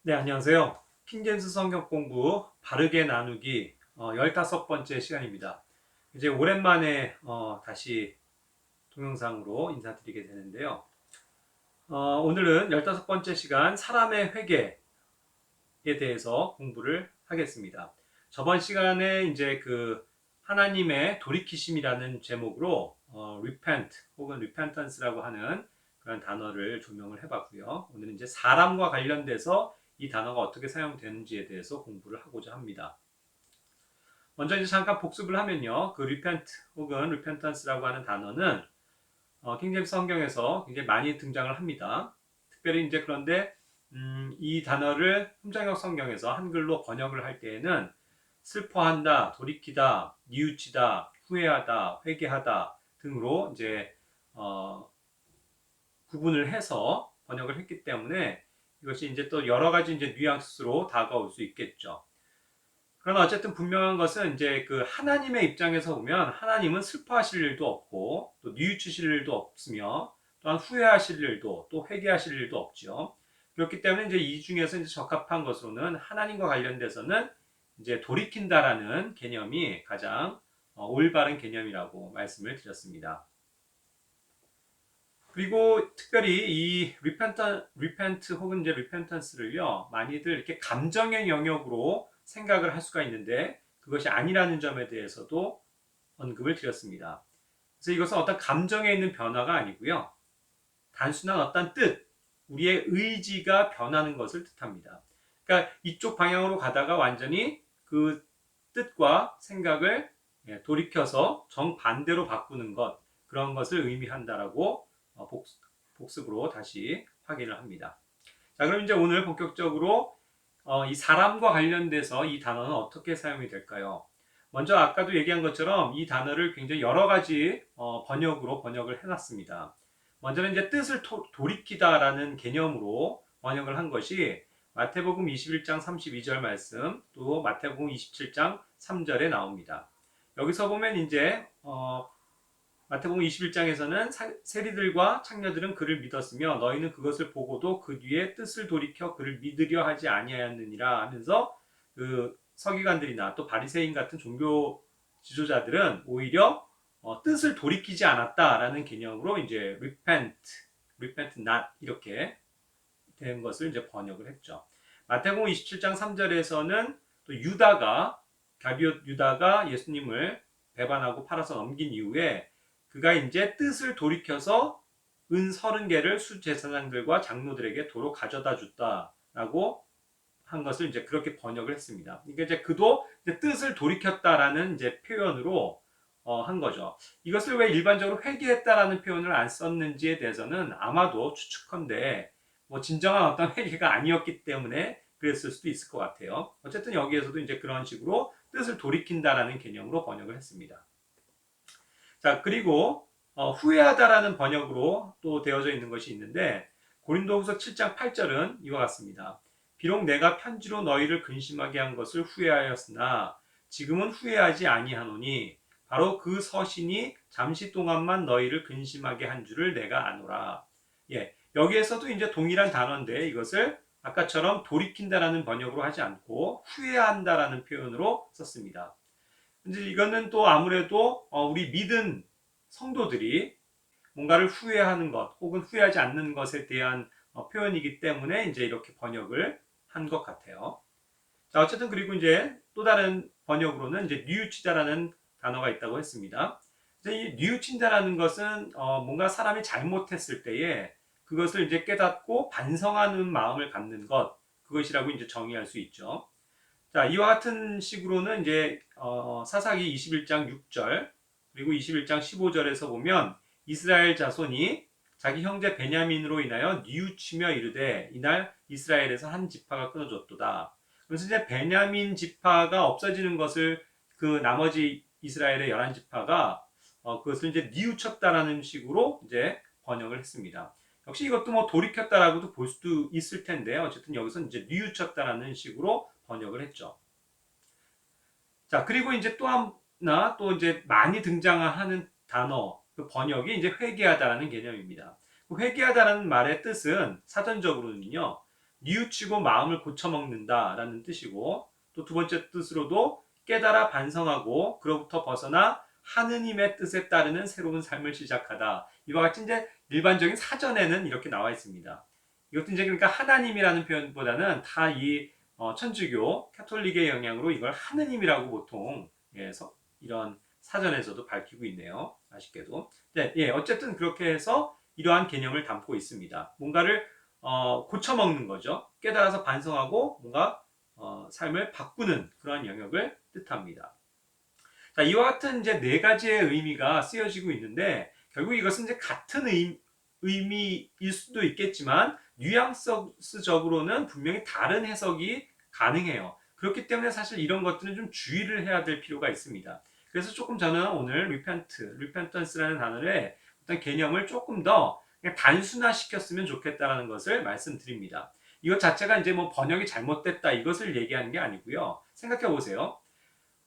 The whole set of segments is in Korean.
네, 안녕하세요. 킹제임스 성경 공부 바르게 나누기 15번째 시간입니다. 이제 오랜만에 다시 동영상으로 인사드리게 되는데요. 오늘은 15번째 시간 사람의 회개에 대해서 공부를 하겠습니다. 저번 시간에 이제 그 하나님의 돌이키심이라는 제목으로 repent 혹은 repentance라고 하는 그런 단어를 조명을 해봤고요. 오늘은 이제 사람과 관련돼서 이 단어가 어떻게 사용되는지에 대해서 공부를 하고자 합니다. 먼저 이제 잠깐 복습을 하면요. 그 repent 혹은 repentance라고 하는 단어는 킹제임스 성경에서 굉장히 많이 등장을 합니다. 특별히 이제 그런데 이 단어를 흠정역 성경에서 한글로 번역을 할 때에는 슬퍼한다, 돌이키다, 뉘우치다, 후회하다, 회개하다 등으로 이제 구분을 해서 번역을 했기 때문에 이것이 이제 또 여러 가지 이제 뉘앙스로 다가올 수 있겠죠. 그러나 어쨌든 분명한 것은 이제 그 하나님의 입장에서 보면 하나님은 슬퍼하실 일도 없고 또 뉘우치실 일도 없으며 또한 후회하실 일도 또 회개하실 일도 없죠. 그렇기 때문에 이제 이 중에서 이제 적합한 것으로는 하나님과 관련돼서는 이제 돌이킨다라는 개념이 가장 올바른 개념이라고 말씀을 드렸습니다. 그리고 특별히 이 repent 혹은 이제 repentance를요, 많이들 이렇게 감정의 영역으로 생각을 할 수가 있는데 그것이 아니라는 점에 대해서도 언급을 드렸습니다. 그래서 이것은 어떤 감정에 있는 변화가 아니고요, 단순한 어떤 뜻, 우리의 의지가 변하는 것을 뜻합니다. 그러니까 이쪽 방향으로 가다가 완전히 그 뜻과 생각을 돌이켜서 정반대로 바꾸는 것, 그런 것을 의미한다라고 복습으로 다시 확인을 합니다. 자, 그럼 이제 오늘 본격적으로 이 사람과 관련돼서 이 단어는 어떻게 사용이 될까요? 먼저 아까도 얘기한 것처럼 이 단어를 굉장히 여러 가지 번역으로 번역을 해놨습니다. 먼저는 이제 뜻을 돌이키다라는 개념으로 번역을 한 것이 마태복음 21장 32절 말씀, 또 마태복음 27장 3절에 나옵니다. 여기서 보면 이제 마태복음 21장에서는 세리들과 창녀들은 그를 믿었으며 너희는 그것을 보고도 그 뒤에 뜻을 돌이켜 그를 믿으려 하지 아니하였느니라 하면서 그 서기관들이나 또 바리새인 같은 종교 지도자들은 오히려 뜻을 돌이키지 않았다라는 개념으로 이제 repent not 이렇게 된 것을 이제 번역을 했죠. 마태복음 27장 3절에서는 또 가비옷 유다가 예수님을 배반하고 팔아서 넘긴 이후에 그가 이제 뜻을 돌이켜서 은 30개를 수제사장들과 장로들에게 도로 가져다 줬다라고 한 것을 이제 그렇게 번역을 했습니다. 이게 이제 그도 이제 뜻을 돌이켰다라는 이제 표현으로 한 거죠. 이것을 왜 일반적으로 회개했다라는 표현을 안 썼는지에 대해서는 아마도 추측컨대 뭐 진정한 어떤 회개가 아니었기 때문에 그랬을 수도 있을 것 같아요. 어쨌든 여기에서도 이제 그런 식으로 뜻을 돌이킨다라는 개념으로 번역을 했습니다. 자, 그리고 후회하다라는 번역으로 또 되어져 있는 것이 있는데 고린도후서 7장 8절은 이와 같습니다. 비록 내가 편지로 너희를 근심하게 한 것을 후회하였으나 지금은 후회하지 아니하노니 바로 그 서신이 잠시 동안만 너희를 근심하게 한 줄을 내가 아노라. 예, 여기에서도 이제 동일한 단어인데 이것을 아까처럼 돌이킨다라는 번역으로 하지 않고 후회한다라는 표현으로 썼습니다. 이제 이거는 또 아무래도 우리 믿은 성도들이 뭔가를 후회하는 것 혹은 후회하지 않는 것에 대한 표현이기 때문에 이제 이렇게 번역을 한 것 같아요. 자, 어쨌든 그리고 이제 또 다른 번역으로는 이제 뉘우치다라는 단어가 있다고 했습니다. 이제 이 뉘우친다라는 것은 뭔가 사람이 잘못했을 때에 그것을 이제 깨닫고 반성하는 마음을 갖는 것, 그것이라고 이제 정의할 수 있죠. 자, 이와 같은 식으로는 이제 사사기 21장 6절 그리고 21장 15절에서 보면 이스라엘 자손이 자기 형제 베냐민으로 인하여 뉘우치며 이르되 이날 이스라엘에서 한 지파가 끊어졌도다. 그래서 이제 베냐민 지파가 없어지는 것을 그 나머지 이스라엘의 11지파가 그것을 이제 뉘우쳤다라는 식으로 이제 번역을 했습니다. 역시 이것도 뭐 돌이켰다라고도 볼 수도 있을 텐데 어쨌든 여기서는 이제 뉘우쳤다라는 식으로 번역을 했죠. 자, 그리고 이제 또 하나 또 이제 많이 등장하는 단어 그 번역이 이제 회개하다라는 개념입니다. 그 회개하다라는 말의 뜻은 사전적으로는요. 뉘우치고 마음을 고쳐먹는다라는 뜻이고, 또 두 번째 뜻으로도 깨달아 반성하고 그로부터 벗어나 하느님의 뜻에 따르는 새로운 삶을 시작하다. 이와 같이 이제 일반적인 사전에는 이렇게 나와 있습니다. 이것도 이제 그러니까 하나님이라는 표현보다는 다 이 천주교 카톨릭의 영향으로 이걸 하느님이라고 보통 이런 사전에서도 밝히고 있네요. 아쉽게도. 네, 어쨌든 그렇게 해서 이러한 개념을 담고 있습니다. 뭔가를 고쳐먹는 거죠. 깨달아서 반성하고 뭔가 삶을 바꾸는 그러한 영역을 뜻합니다. 자, 이와 같은 이제 네 가지의 의미가 쓰여지고 있는데 결국 이것은 이제 같은 의미일 수도 있겠지만 뉘앙스적으로는 분명히 다른 해석이 가능해요. 그렇기 때문에 사실 이런 것들은 좀 주의를 해야 될 필요가 있습니다. 그래서 조금 저는 오늘 repentance라는 단어의 어떤 개념을 조금 더 그냥 단순화시켰으면 좋겠다라는 것을 말씀드립니다. 이것 자체가 이제 뭐 번역이 잘못됐다 이것을 얘기하는 게 아니고요. 생각해 보세요.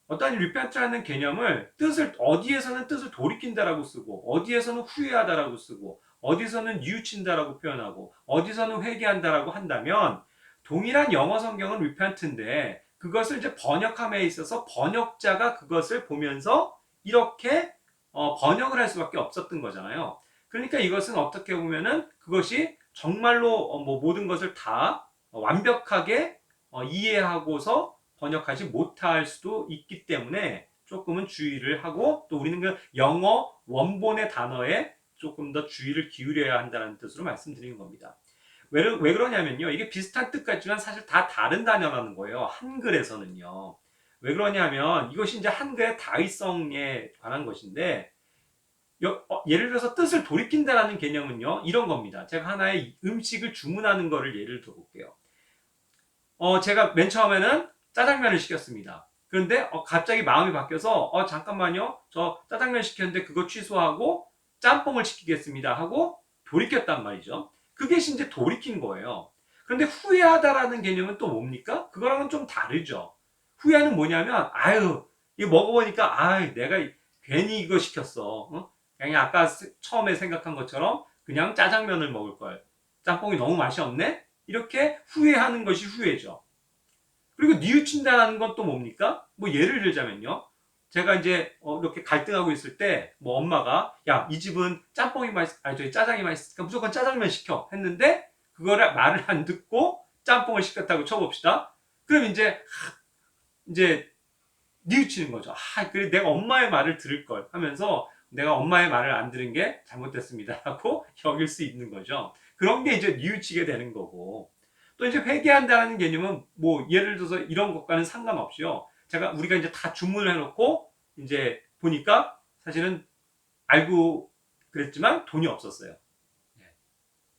어떤 repent라는 개념을 어디에서는 뜻을 돌이킨다라고 쓰고, 어디에서는 후회하다라고 쓰고, 어디서는 뉘우친다라고 표현하고, 어디서는 회개한다라고 한다면, 동일한 영어 성경은 repent인데, 그것을 이제 번역함에 있어서 번역자가 그것을 보면서 이렇게 번역을 할 수밖에 없었던 거잖아요. 그러니까 이것은 어떻게 보면은 그것이 정말로 뭐 모든 것을 다 완벽하게 이해하고서 번역하지 못할 수도 있기 때문에 조금은 주의를 하고 또 우리는 그 영어 원본의 단어에 조금 더 주의를 기울여야 한다는 뜻으로 말씀드리는 겁니다. 왜 그러냐면요. 이게 비슷한 뜻 같지만 사실 다 다른 단어라는 거예요. 한글에서는요. 왜 그러냐면 이것이 이제 한글의 다의성에 관한 것인데 예를 들어서 뜻을 돌이킨다라는 개념은요. 이런 겁니다. 제가 하나의 음식을 주문하는 거를 예를 들어 볼게요. 제가 맨 처음에는 짜장면을 시켰습니다. 그런데 갑자기 마음이 바뀌어서 잠깐만요. 저 짜장면 시켰는데 그거 취소하고 짬뽕을 시키겠습니다 하고 돌이켰단 말이죠. 그게 이제 돌이킨 거예요. 그런데 후회하다라는 개념은 또 뭡니까? 그거랑은 좀 다르죠. 후회는 뭐냐면 아유 이거 먹어보니까 아유 내가 괜히 이거 시켰어. 그냥 아까 처음에 생각한 것처럼 그냥 짜장면을 먹을 걸. 짬뽕이 너무 맛이 없네? 이렇게 후회하는 것이 후회죠. 그리고 뉘우친다는 건 또 뭡니까? 뭐 예를 들자면요. 제가 이제 이렇게 갈등하고 있을 때 뭐 엄마가 야, 이 집은 저기 짜장이 맛있으니까 무조건 짜장면 시켜 했는데 그거를 말을 안 듣고 짬뽕을 시켰다고 쳐봅시다. 그럼 이제 뉘우치는 거죠. 그래 내가 엄마의 말을 들을 걸 하면서 내가 엄마의 말을 안 들은 게 잘못됐습니다 하고 여길 수 있는 거죠. 그런 게 이제 뉘우치게 되는 거고. 또 이제 회개한다는 개념은 뭐 예를 들어서 이런 것과는 상관없이요. 우리가 이제 다 주문을 해놓고 이제 보니까 사실은 알고 그랬지만 돈이 없었어요.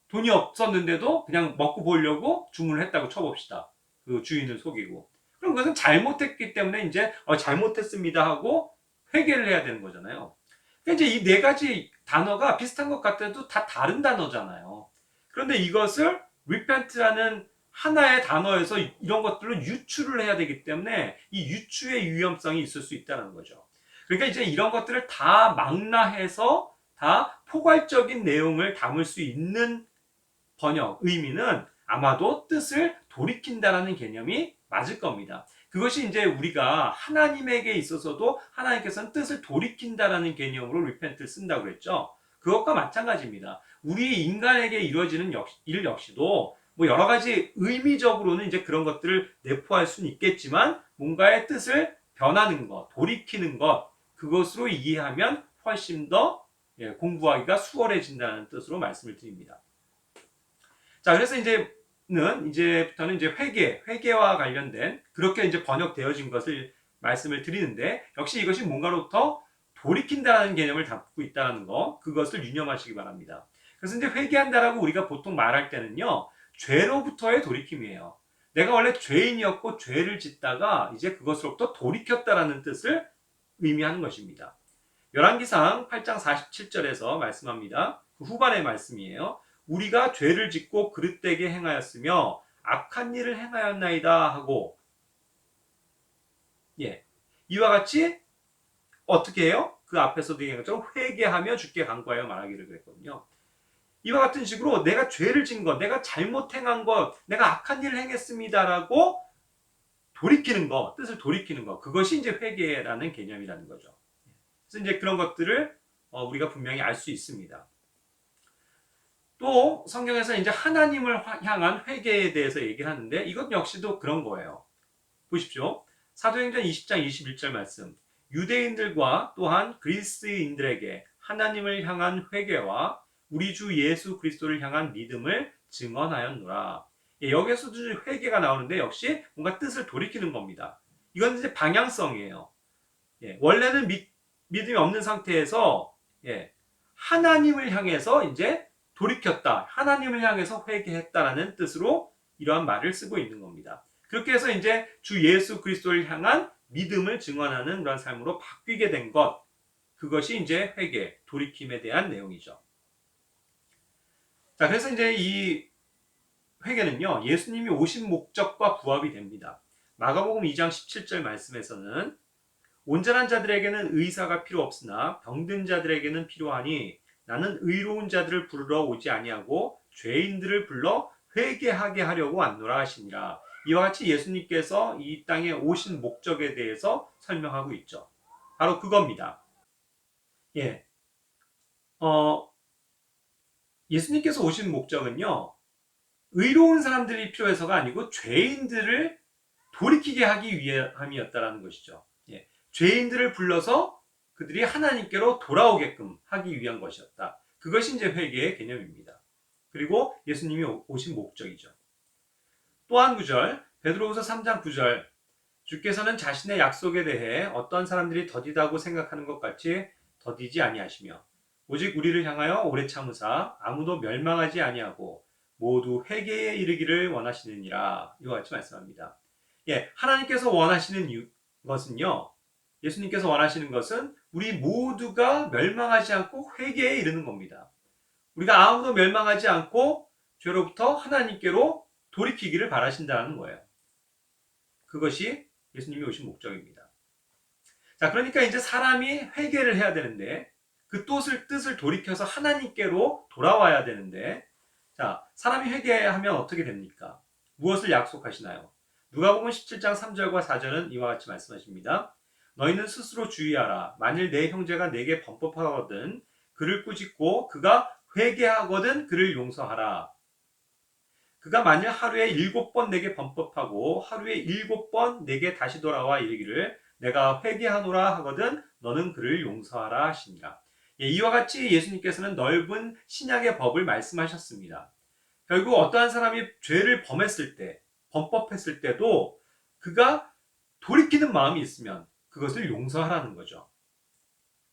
돈이 없었는데도 그냥 먹고 보려고 주문을 했다고 쳐봅시다. 그 주인을 속이고. 그럼 그것은 잘못했기 때문에 이제 잘못했습니다 하고 회개를 해야 되는 거잖아요. 그러니까 이제 이 네 가지 단어가 비슷한 것 같아도 다 다른 단어잖아요. 그런데 이것을 repent라는 하나의 단어에서 이런 것들로 유추를 해야 되기 때문에 이 유추의 위험성이 있을 수 있다는 거죠. 그러니까 이제 이런 것들을 다 망라해서 다 포괄적인 내용을 담을 수 있는 의미는 아마도 뜻을 돌이킨다라는 개념이 맞을 겁니다. 그것이 이제 우리가 하나님에게 있어서도 하나님께서는 뜻을 돌이킨다라는 개념으로 repent를 쓴다고 그랬죠. 그것과 마찬가지입니다. 우리 인간에게 이루어지는 일 역시도 뭐 여러 가지 의미적으로는 이제 그런 것들을 내포할 수는 있겠지만 뭔가의 뜻을 변하는 것, 돌이키는 것, 그것으로 이해하면 훨씬 더 공부하기가 수월해진다는 뜻으로 말씀을 드립니다. 자, 그래서 이제부터는 이제 회개와 관련된 그렇게 이제 번역되어진 것을 말씀을 드리는데 역시 이것이 뭔가로부터 돌이킨다는 개념을 담고 있다는 거, 그것을 유념하시기 바랍니다. 그래서 이제 회개한다라고 우리가 보통 말할 때는요, 죄로부터의 돌이킴이에요. 내가 원래 죄인이었고 죄를 짓다가 이제 그것으로부터 돌이켰다라는 뜻을 의미하는 것입니다. 열왕기상 8장 47절에서 말씀합니다. 그 후반의 말씀이에요. 우리가 죄를 짓고 그릇되게 행하였으며 악한 일을 행하였나이다 하고 이와 같이 어떻게 해요? 그 앞에서도 얘기한 것처럼 회개하며 주께 간구하여 말하기를 그랬거든요. 이와 같은 식으로 내가 죄를 지은 것, 내가 잘못 행한 것, 내가 악한 일을 행했습니다라고 돌이키는 것, 뜻을 돌이키는 것, 그것이 이제 회개라는 개념이라는 거죠. 그래서 이제 그런 것들을 우리가 분명히 알 수 있습니다. 또 성경에서 이제 하나님을 향한 회개에 대해서 얘기를 하는데 이것 역시도 그런 거예요. 보십시오. 사도행전 20장 21절 말씀. 유대인들과 또한 그리스인들에게 하나님을 향한 회개와 우리 주 예수 그리스도를 향한 믿음을 증언하였노라. 예, 여기에서도 회개가 나오는데 역시 뭔가 뜻을 돌이키는 겁니다. 이건 이제 방향성이에요. 예, 원래는 믿음이 없는 상태에서 예, 하나님을 향해서 이제 돌이켰다. 하나님을 향해서 회개했다라는 뜻으로 이러한 말을 쓰고 있는 겁니다. 그렇게 해서 이제 주 예수 그리스도를 향한 믿음을 증언하는 그런 삶으로 바뀌게 된 것. 그것이 이제 회개, 돌이킴에 대한 내용이죠. 자, 그래서 이제 이 회개는요, 예수님이 오신 목적과 부합이 됩니다. 마가복음 2장 17절 말씀에서는 온전한 자들에게는 의사가 필요 없으나 병든 자들에게는 필요하니 나는 의로운 자들을 부르러 오지 아니하고 죄인들을 불러 회개하게 하려고 왔노라 하시니라. 이와 같이 예수님께서 이 땅에 오신 목적에 대해서 설명하고 있죠. 바로 그겁니다. 예, 예수님께서 오신 목적은요, 의로운 사람들이 필요해서가 아니고 죄인들을 돌이키게 하기 위함이었다라는 것이죠. 예, 죄인들을 불러서 그들이 하나님께로 돌아오게끔 하기 위한 것이었다. 그것이 이제 회개의 개념입니다. 그리고 예수님이 오신 목적이죠. 또 한 구절, 베드로후서 3장 9절. 주께서는 자신의 약속에 대해 어떤 사람들이 더디다고 생각하는 것 같이 더디지 아니하시며 오직 우리를 향하여 오래 참으사 아무도 멸망하지 아니하고 모두 회개에 이르기를 원하시느니라. 이와 같이 말씀합니다. 예, 하나님께서 원하시는 것은요, 예수님께서 원하시는 것은 우리 모두가 멸망하지 않고 회개에 이르는 겁니다. 우리가 아무도 멸망하지 않고 죄로부터 하나님께로 돌이키기를 바라신다는 거예요. 그것이 예수님이 오신 목적입니다. 자, 그러니까 이제 사람이 회개를 해야 되는데 그 뜻을 돌이켜서 하나님께로 돌아와야 되는데 자, 사람이 회개하면 어떻게 됩니까? 무엇을 약속하시나요? 누가복음 17장 3절과 4절은 이와 같이 말씀하십니다. 너희는 스스로 주의하라. 만일 내 형제가 내게 범법하거든 그를 꾸짖고 그가 회개하거든 그를 용서하라. 그가 만일 하루에 7번 내게 범법하고 하루에 7번 내게 다시 돌아와 이르기를 내가 회개하노라 하거든 너는 그를 용서하라 하시니라. 예, 이와 같이 예수님께서는 넓은 신약의 법을 말씀하셨습니다. 결국 어떠한 사람이 죄를 범했을 때, 범법했을 때도 그가 돌이키는 마음이 있으면 그것을 용서하라는 거죠.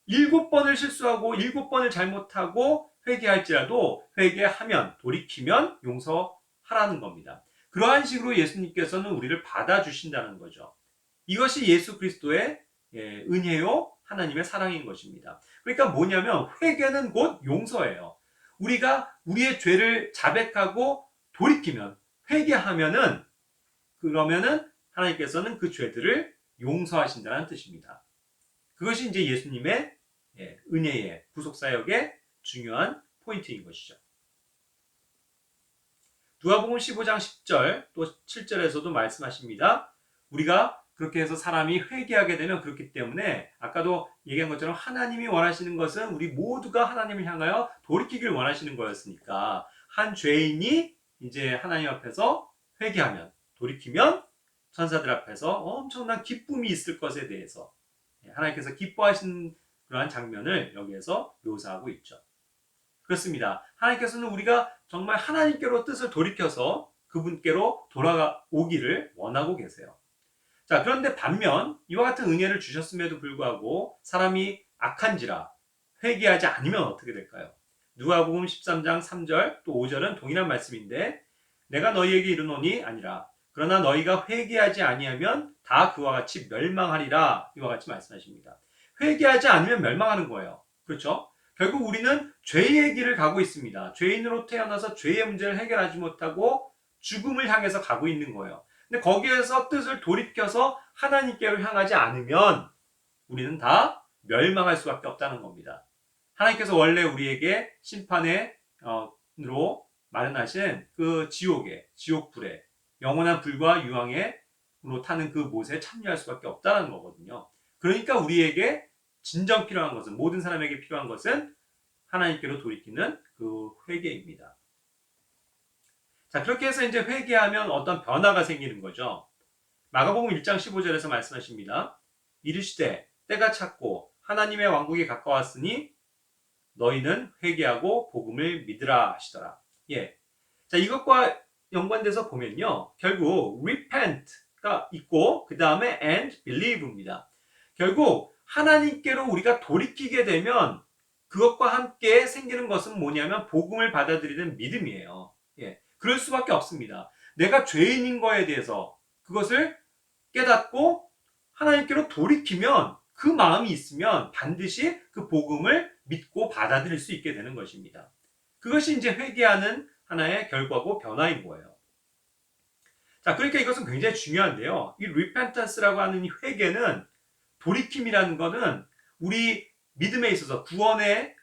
7번을 실수하고 7번을 잘못하고 회개할지라도 회개하면, 돌이키면 용서하라는 겁니다. 그러한 식으로 예수님께서는 우리를 받아주신다는 거죠. 이것이 예수 그리스도의 은혜요 하나님의 사랑인 것입니다. 그러니까 뭐냐면 회개는 곧 용서예요. 우리가 우리의 죄를 자백하고 돌이키면 회개하면은 그러면은 하나님께서는 그 죄들을 용서하신다는 뜻입니다. 그것이 이제 예수님의 은혜의 구속사역의 중요한 포인트인 것이죠. 누가복음 15장 10절 또 7절에서도 말씀하십니다. 우리가 그렇게 해서 사람이 회개하게 되면 그렇기 때문에 아까도 얘기한 것처럼 하나님이 원하시는 것은 우리 모두가 하나님을 향하여 돌이키길 원하시는 거였으니까 한 죄인이 이제 하나님 앞에서 회개하면 돌이키면 천사들 앞에서 엄청난 기쁨이 있을 것에 대해서 하나님께서 기뻐하신 그러한 장면을 여기에서 묘사하고 있죠. 그렇습니다. 하나님께서는 우리가 정말 하나님께로 뜻을 돌이켜서 그분께로 돌아오기를 원하고 계세요. 자, 그런데 반면 이와 같은 은혜를 주셨음에도 불구하고 사람이 악한지라 회개하지 않으면 어떻게 될까요? 누가복음 13장 3절 또 5절은 동일한 말씀인데 내가 너희에게 이르노니 아니라 그러나 너희가 회개하지 아니하면 다 그와 같이 멸망하리라. 이와 같이 말씀하십니다. 회개하지 않으면 멸망하는 거예요. 그렇죠? 결국 우리는 죄의 길을 가고 있습니다. 죄인으로 태어나서 죄의 문제를 해결하지 못하고 죽음을 향해서 가고 있는 거예요. 근데 거기에서 뜻을 돌이켜서 하나님께로 향하지 않으면 우리는 다 멸망할 수밖에 없다는 겁니다. 하나님께서 원래 우리에게 심판의 마련하신 그 지옥불에 영원한 불과 유황으로 타는 그 못에 참여할 수밖에 없다는 거거든요. 그러니까 우리에게 진정 필요한 것은, 모든 사람에게 필요한 것은 하나님께로 돌이키는 그 회개입니다. 자, 그렇게 해서 이제 회개하면 어떤 변화가 생기는 거죠. 마가복음 1장 15절에서 말씀하십니다. 이르시되 때가 찼고 하나님의 왕국이 가까웠으니 너희는 회개하고 복음을 믿으라 하시더라. 예. 자, 이것과 연관돼서 보면요. 결국 repent가 있고 그 다음에 and believe입니다. 결국 하나님께로 우리가 돌이키게 되면 그것과 함께 생기는 것은 뭐냐면 복음을 받아들이는 믿음이에요. 예. 그럴 수밖에 없습니다. 내가 죄인인 거에 대해서 그것을 깨닫고 하나님께로 돌이키면 그 마음이 있으면 반드시 그 복음을 믿고 받아들일 수 있게 되는 것입니다. 그것이 이제 회개하는 하나의 결과고 변화인 거예요. 자, 그러니까 이것은 굉장히 중요한데요. 이 repentance라고 하는 이 회개는, 돌이킴이라는 것은 우리 믿음에 있어서, 구원에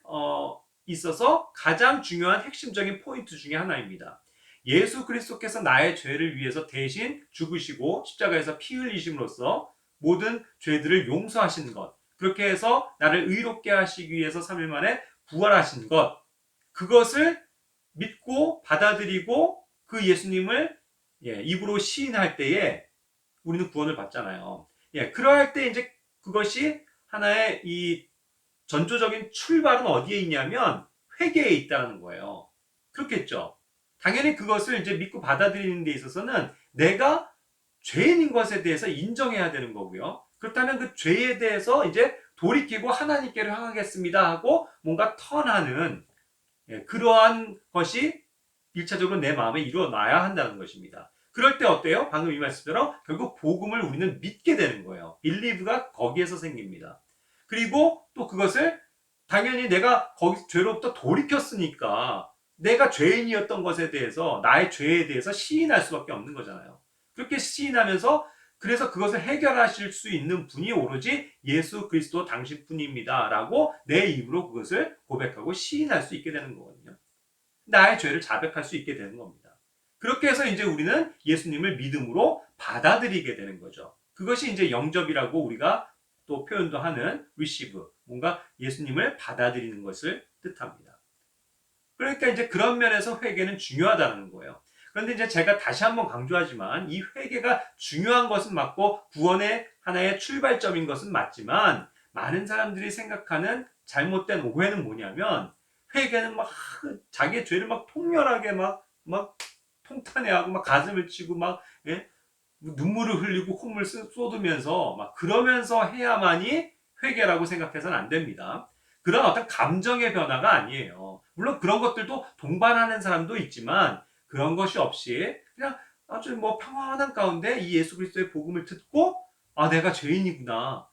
있어서 가장 중요한 핵심적인 포인트 중에 하나입니다. 예수 그리스도께서 나의 죄를 위해서 대신 죽으시고 십자가에서 피 흘리심으로써 모든 죄들을 용서하신 것, 그렇게 해서 나를 의롭게 하시기 위해서 3일 만에 부활하신 것, 그것을 믿고 받아들이고 그 예수님을 입으로 시인할 때에 우리는 구원을 받잖아요. 그러할 때 이제 그것이 하나의 이 전조적인 출발은 어디에 있냐면 회개에 있다는 거예요. 그렇겠죠. 당연히 그것을 이제 믿고 받아들이는 데 있어서는 내가 죄인인 것에 대해서 인정해야 되는 거고요. 그렇다면 그 죄에 대해서 이제 돌이키고 하나님께로 향하겠습니다 하고 뭔가 턴하는 그러한 것이 1차적으로 내 마음에 일어나야 한다는 것입니다. 그럴 때 어때요? 방금 이 말씀대로 결국 복음을 우리는 믿게 되는 거예요. believe가 거기에서 생깁니다. 그리고 또 그것을 당연히 내가 거기 죄로부터 돌이켰으니까 내가 죄인이었던 것에 대해서, 나의 죄에 대해서 시인할 수밖에 없는 거잖아요. 그렇게 시인하면서 그래서 그것을 해결하실 수 있는 분이 오로지 예수 그리스도 당신뿐입니다 라고 내 입으로 그것을 고백하고 시인할 수 있게 되는 거거든요. 나의 죄를 자백할 수 있게 되는 겁니다. 그렇게 해서 이제 우리는 예수님을 믿음으로 받아들이게 되는 거죠. 그것이 이제 영접이라고 우리가 또 표현도 하는 receive, 뭔가 예수님을 받아들이는 것을 뜻합니다. 그러니까 이제 그런 면에서 회개는 중요하다는 거예요. 그런데 이제 제가 다시 한번 강조하지만 이 회개가 중요한 것은 맞고 구원의 하나의 출발점인 것은 맞지만, 많은 사람들이 생각하는 잘못된 오해는 뭐냐면 회개는 막 자기의 죄를 막 통렬하게 막 통탄해하고 막 가슴을 치고 막 눈물을 흘리고 콧물 쏟으면서 막 그러면서 해야만이 회개라고 생각해서는 안 됩니다. 그런 어떤 감정의 변화가 아니에요. 물론 그런 것들도 동반하는 사람도 있지만 그런 것이 없이 그냥 아주 평안한 가운데 이 예수 그리스도의 복음을 듣고 내가 죄인이구나,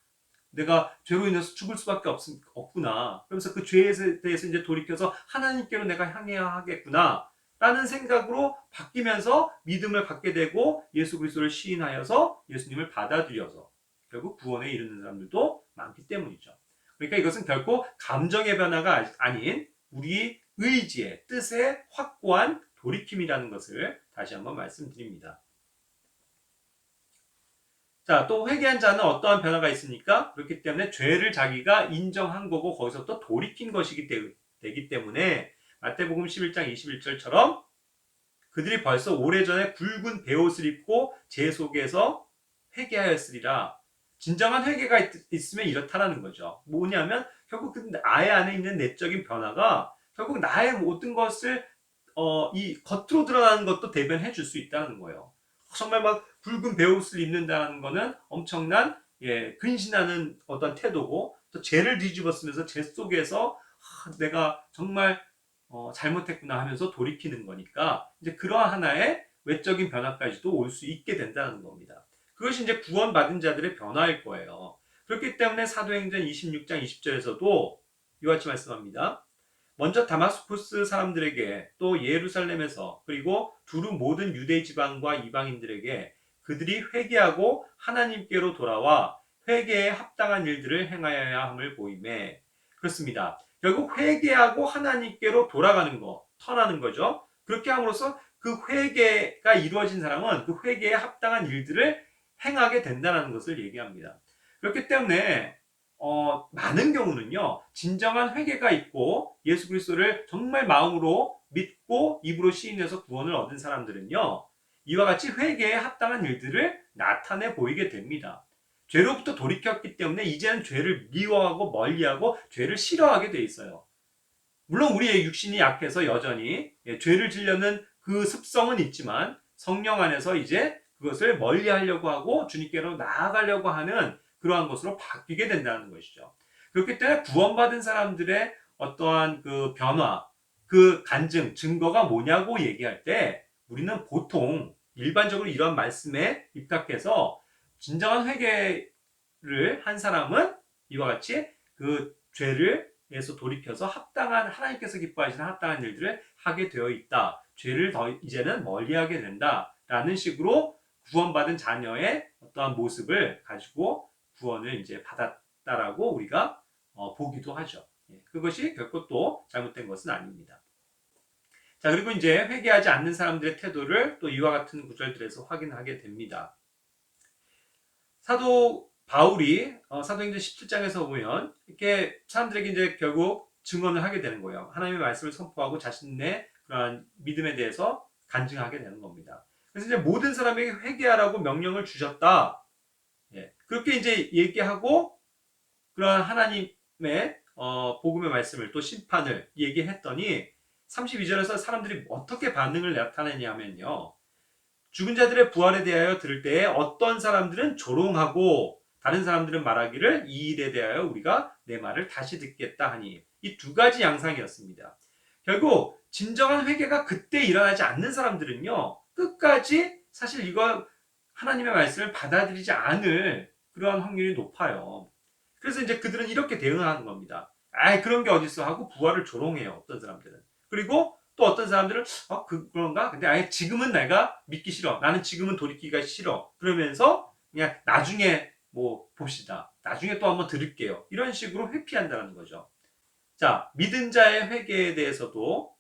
내가 죄로 인해서 죽을 수밖에 없구나, 그러면서 그 죄에 대해서 이제 돌이켜서 하나님께로 내가 향해야 하겠구나 라는 생각으로 바뀌면서 믿음을 갖게 되고 예수 그리스도를 시인하여서 예수님을 받아들여서 결국 구원에 이르는 사람들도 많기 때문이죠. 그러니까 이것은 결코 감정의 변화가 아닌 우리 의지의, 뜻의 확고한 돌이킴이라는 것을 다시 한번 말씀드립니다. 자, 또 회개한 자는 어떠한 변화가 있습니까? 그렇기 때문에 죄를 자기가 인정한 거고 거기서 또 돌이킨 것이기 되기 때문에 마태복음 11장 21절처럼 그들이 벌써 오래전에 굵은 베옷을 입고 제 속에서 회개하였으리라. 진정한 회개가 있으면 이렇다라는 거죠. 뭐냐면 결국 나의 안에 있는 내적인 변화가 결국 나의 모든 것을 이 겉으로 드러나는 것도 대변해 줄 수 있다는 거예요. 정말 막 붉은 베옷을 입는다는 거는 엄청난 근신하는 어떤 태도고, 또 죄를 뒤집어 쓰면서 죄 속에서 내가 정말 잘못했구나 하면서 돌이키는 거니까 이제 그러한 하나의 외적인 변화까지도 올 수 있게 된다는 겁니다. 그것이 이제 구원받은 자들의 변화일 거예요. 그렇기 때문에 사도행전 26장 20절에서도 이와 같이 말씀합니다. 먼저 다마스쿠스 사람들에게 또 예루살렘에서 그리고 두루 모든 유대 지방과 이방인들에게 그들이 회개하고 하나님께로 돌아와 회개에 합당한 일들을 행하여야 함을 보이매. 그렇습니다. 결국 회개하고 하나님께로 돌아가는 것, 터나는 거죠. 그렇게 함으로써 그 회개가 이루어진 사람은 그 회개에 합당한 일들을 행하게 된다는 것을 얘기합니다. 그렇기 때문에 많은 경우는요, 진정한 회개가 있고 예수 그리스도를 정말 마음으로 믿고 입으로 시인해서 구원을 얻은 사람들은요, 이와 같이 회개에 합당한 일들을 나타내 보이게 됩니다. 죄로부터 돌이켰기 때문에 이제는 죄를 미워하고 멀리하고 죄를 싫어하게 돼 있어요. 물론 우리의 육신이 약해서 여전히 죄를 지려는 그 습성은 있지만 성령 안에서 이제 그것을 멀리하려고 하고 주님께로 나아가려고 하는 그러한 것으로 바뀌게 된다는 것이죠. 그렇기 때문에 구원받은 사람들의 어떠한 그 변화, 그 간증, 증거가 뭐냐고 얘기할 때 우리는 보통 일반적으로 이런 말씀에 입각해서 진정한 회개를 한 사람은 이와 같이 그 죄를 에서 돌이켜서 합당한 하나님께서 기뻐하시는 합당한 일들을 하게 되어 있다. 죄를 더 이제는 멀리하게 된다라는 식으로 구원받은 자녀의 어떠한 모습을 가지고 구원을 이제 받았다라고 우리가 보기도 하죠. 그것이 결코 또 잘못된 것은 아닙니다. 자, 그리고 이제 회개하지 않는 사람들의 태도를 또 이와 같은 구절들에서 확인하게 됩니다. 사도 바울이 사도행전 17장에서 보면 이렇게 사람들에게 이제 결국 증언을 하게 되는 거예요. 하나님의 말씀을 선포하고 자신의 그러한 믿음에 대해서 간증하게 되는 겁니다. 그래서 이제 모든 사람에게 회개하라고 명령을 주셨다. 예. 그렇게 이제 얘기하고 그러한 하나님의 복음의 말씀을 또 심판을 얘기했더니 32절에서 사람들이 어떻게 반응을 나타내냐면요. 죽은 자들의 부활에 대하여 들을 때에 어떤 사람들은 조롱하고 다른 사람들은 말하기를 이 일에 대하여 우리가 내 말을 다시 듣겠다 하니 이 두 가지 양상이었습니다. 결국 진정한 회개가 그때 일어나지 않는 사람들은요. 끝까지 사실 이거 하나님의 말씀을 받아들이지 않을 그러한 확률이 높아요. 그래서 이제 그들은 이렇게 대응하는 겁니다. 아이 그런 게 어딨어 하고 부활을 조롱해요. 어떤 사람들은. 그리고 또 어떤 사람들은 그런가? 근데 아예 지금은 내가 믿기 싫어. 나는 지금은 돌이키기가 싫어. 그러면서 그냥 나중에 뭐 봅시다. 나중에 또 한번 들을게요. 이런 식으로 회피한다는 거죠. 자, 믿은 자의 회개에 대해서도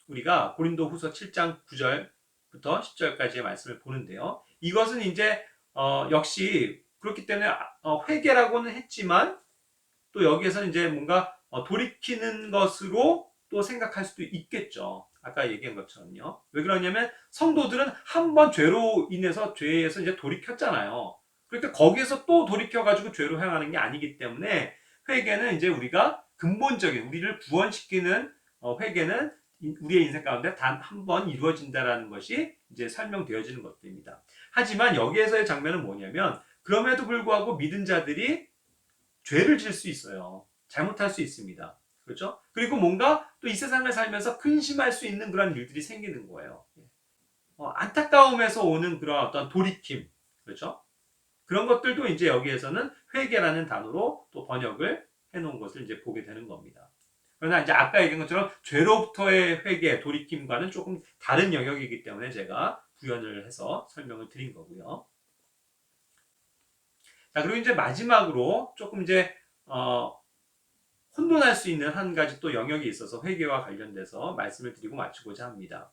우리가 고린도 후서 7장 9절부터 10절까지의 말씀을 보는데요. 이것은 이제 역시 그렇기 때문에 회개라고는 했지만 또 여기에서는 이제 뭔가 돌이키는 것으로 또 생각할 수도 있겠죠. 아까 얘기한 것처럼요. 왜 그러냐면 성도들은 한 번 죄로 인해서 죄에서 이제 돌이켰잖아요. 그러니까 거기에서 또 돌이켜가지고 죄로 향하는 게 아니기 때문에 회개는 이제 우리가 근본적인 우리를 구원시키는 회개는 우리의 인생 가운데 단 한 번 이루어진다라는 것이 이제 설명되어지는 것들입니다. 하지만 여기에서의 장면은 뭐냐면 그럼에도 불구하고 믿은 자들이 죄를 질 수 있어요. 잘못할 수 있습니다. 그렇죠? 그리고 뭔가 또 이 세상을 살면서 근심할 수 있는 그런 일들이 생기는 거예요. 안타까움에서 오는 그런 어떤 돌이킴, 그렇죠? 그런 것들도 이제 여기에서는 회개라는 단어로 또 번역을 해놓은 것을 이제 보게 되는 겁니다. 그러나 이제 아까 얘기한 것처럼 죄로부터의 회개, 돌이킴과는 조금 다른 영역이기 때문에 제가 구현을 해서 설명을 드린 거고요. 자, 그리고 이제 마지막으로 조금 이제 혼돈할 수 있는 한 가지 또 영역이 있어서 회개와 관련돼서 말씀을 드리고 마치고자 합니다.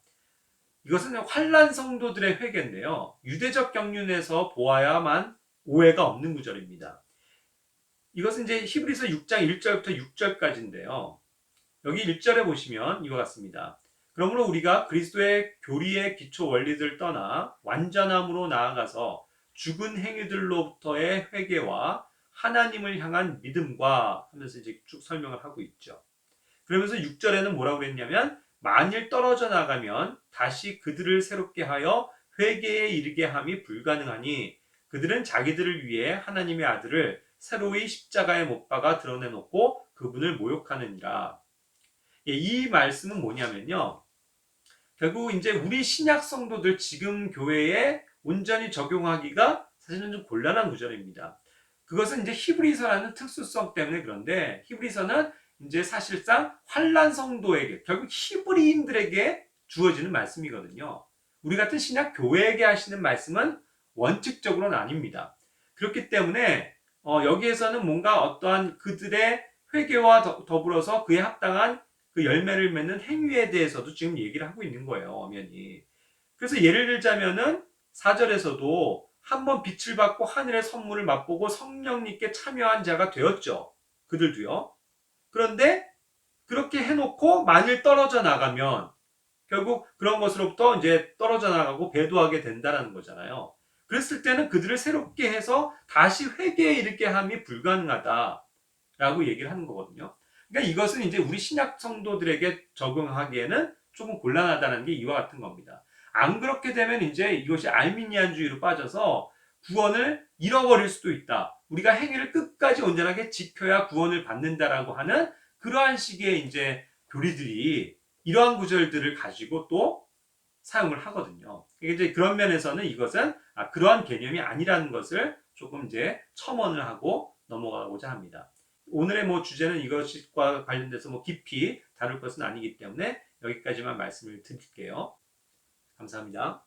이것은 환난 성도들의 회개인데요. 유대적 경륜에서 보아야만 오해가 없는 구절입니다. 이것은 이제 히브리서 6장 1절부터 6절까지인데요. 여기 1절에 보시면 이와 같습니다. 그러므로 우리가 그리스도의 교리의 기초 원리들 떠나 완전함으로 나아가서 죽은 행위들로부터의 회개와 하나님을 향한 믿음과 하면서 이제 쭉 설명을 하고 있죠. 그러면서 6절에는 뭐라고 그랬냐면 만일 떨어져 나가면 다시 그들을 새롭게 하여 회개에 이르게 함이 불가능하니 그들은 자기들을 위해 하나님의 아들을 새로이 십자가에 못 박아 드러내놓고 그분을 모욕하느니라. 이 말씀은 뭐냐면요. 결국 이제 우리 신약 성도들 지금 교회에 온전히 적용하기가 사실은 좀 곤란한 구절입니다. 그것은 이제 히브리서라는 특수성 때문에 그런데 히브리서는 이제 사실상 환난 성도에게 결국 히브리인들에게 주어지는 말씀이거든요. 우리 같은 신약 교회에게 하시는 말씀은 원칙적으로는 아닙니다. 그렇기 때문에 여기에서는 뭔가 어떠한 그들의 회개와 더불어서 그에 합당한 그 열매를 맺는 행위에 대해서도 지금 얘기를 하고 있는 거예요, 엄연히. 그래서 예를 들자면은 4절에서도 한번 빛을 받고 하늘의 선물을 맛보고 성령님께 참여한 자가 되었죠. 그들도요. 그런데 그렇게 해놓고 만일 떨어져 나가면 결국 그런 것으로부터 이제 떨어져 나가고 배도하게 된다는 거잖아요. 그랬을 때는 그들을 새롭게 해서 다시 회개에 이르게 함이 불가능하다라고 얘기를 하는 거거든요. 그러니까 이것은 이제 우리 신약 성도들에게 적용하기에는 조금 곤란하다는 게 이와 같은 겁니다. 안 그렇게 되면 이제 이것이 알미니안주의로 빠져서 구원을 잃어버릴 수도 있다. 우리가 행위를 끝까지 온전하게 지켜야 구원을 받는다라고 하는 그러한 식의 이제 교리들이 이러한 구절들을 가지고 또 사용을 하거든요. 이제 그런 면에서는 이것은 그러한 개념이 아니라는 것을 조금 이제 첨언을 하고 넘어가고자 합니다. 오늘의 뭐 주제는 이것과 관련돼서 뭐 깊이 다룰 것은 아니기 때문에 여기까지만 말씀을 드릴게요. 감사합니다.